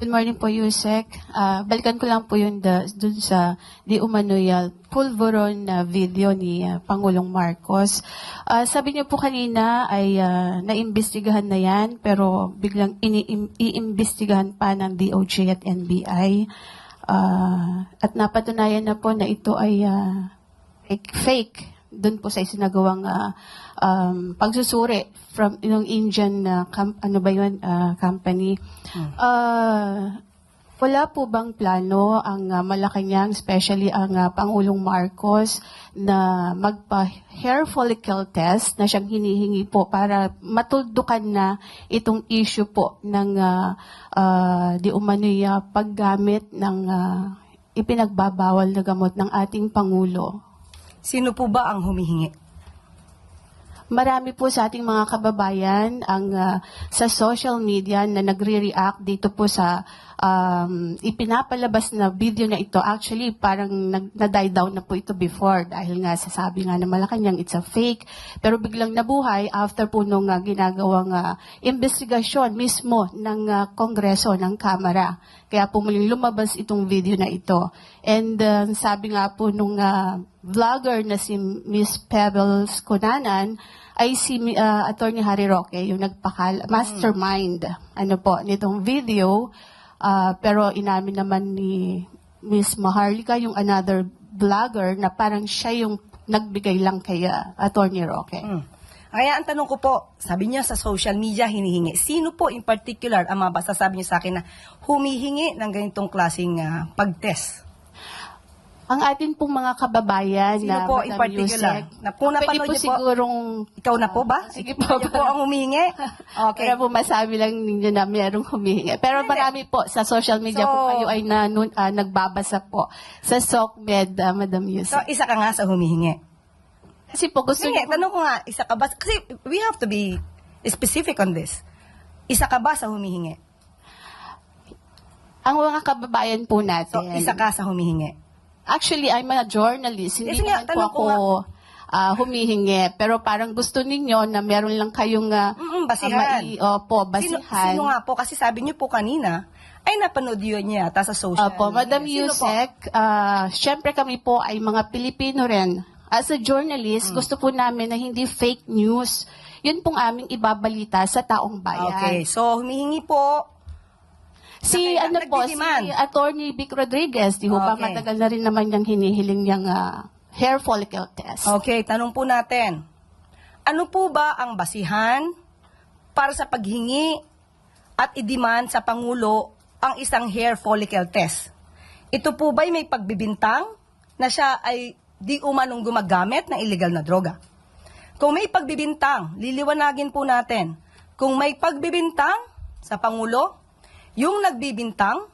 Good morning po, Yusek. Balikan ko lang po yun dun sa di umano'y pulveron na video ni Pangulong Marcos. Sabi niyo po kanina ay naimbestigahan na yan, pero biglang iimbestigahan pa ng DOJ at NBI. At napatunayan na po na ito ay fake dun po sa isinagawang pagsusuri from yung Indian company. Wala po bang plano ang Malacanang, especially ang Pangulong Marcos, na magpa-hair follicle test na siyang hinihingi po para matuldukan na itong issue po ng di umano'y paggamit ng ipinagbabawal na gamot ng ating Pangulo? Sino po ba ang humihingi? Marami po sa ating mga kababayan ang sa social media na nagre-react dito po sa ipinapalabas na video na ito. Actually, parang na-die down na po ito before dahil nga sasabi nga na Malacanang it's a fake. Pero biglang nabuhay after po nung ginagawang investigasyon mismo ng Kongreso, ng Kamara. Kaya po muling lumabas itong video na ito. And sabi nga po nung vlogger na si Miss Pebbles Cunanan ay si Attorney Harry Roque, yung mastermind nitong video. Pero inamin naman ni Miss Maharlika, yung another vlogger, na parang siya yung nagbigay lang kay Attorney Roque. Kaya ang tanong ko po, sabi niya sa social media hinihingi. Sino po in particular ang masasabi niyo sa akin na humihingi ng ganitong klaseng pag-test? Ang atin pong mga kababayan Sino na po in particular? Kung napanood niyo po, sigurong ikaw na po ba? Sige po. Ikaw po ang humihingi? Okay. Kaya po masabi lang ninyo na mayroong humihingi. Pero marami po sa social media kung kayo ay nagbabasa po sa SOCMED, Madam Yusek. So, isa ka nga sa humihingi. Kasi po gusto Sige, niyo po, tanong ko nga, isa ka ba? Kasi we have to be specific on this. Isa ka ba sa humihingi? ang mga kababayan po natin. So, isa ka sa humihingi. Actually, I'm a journalist. Hindi Yes, nga, naman po tanong ako ko humihingi. Pero parang gusto ninyo na meron lang kayong basihan. basihan. Sino nga po? Kasi sabi niyo po kanina, ay napanood yun niya yata sa social Opo, media. Madam Sino po? Yusek, syempre kami po ay mga Pilipino rin. As a journalist, gusto po namin na hindi fake news. Yun pong aming ibabalita sa taong bayan. Okay, so humihingi po. Si Nagdidemand. si Attorney Vic Rodriguez, di ho ba Okay. matagal na rin naman niyang hinihiling niyang hair follicle test. Okay, tanong po natin. Ano po ba ang basihan para sa paghingi at i-demand sa Pangulo ang isang hair follicle test? Ito po ba'y may pagbibintang na siya ay di umanong gumagamit ng illegal na droga? Kung may pagbibintang, liliwanagin po natin. Kung may pagbibintang sa Pangulo, yung nagbibintang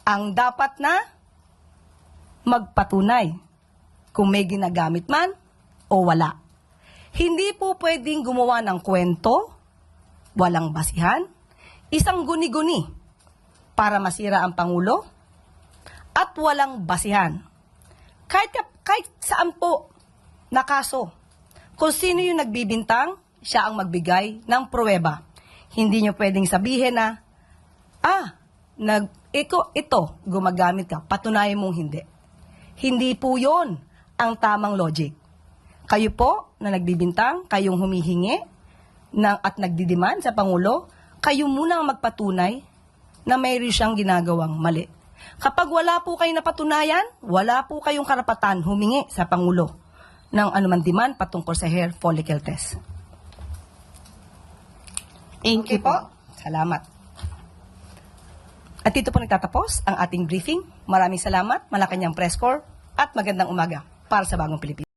ang dapat na magpatunay kung may ginagamit man o wala. Hindi po pwedeng gumawa ng kwento, walang basihan, isang guni-guni para masira ang Pangulo, at walang basihan. Kahit saan po na kaso, kung sino yung nagbibintang, siya ang magbigay ng pruweba. Hindi nyo pwedeng sabihin na, ito, gumagamit ka, patunayan mong hindi. Hindi po yon ang tamang logic. Kayo po na nagbibintang, kayong humihingi at nagdidiman sa Pangulo, kayo muna ang magpatunay na mayroon siyang ginagawang mali. Kapag wala po kayo napatunayan, wala po kayong karapatan humingi sa Pangulo ng anuman demand patungkol sa hair follicle test. Thank Okay you po. Salamat. At dito po nagtatapos ang ating briefing. Maraming salamat, Malacanang Press Corps, at magandang umaga para sa Bagong Pilipinas.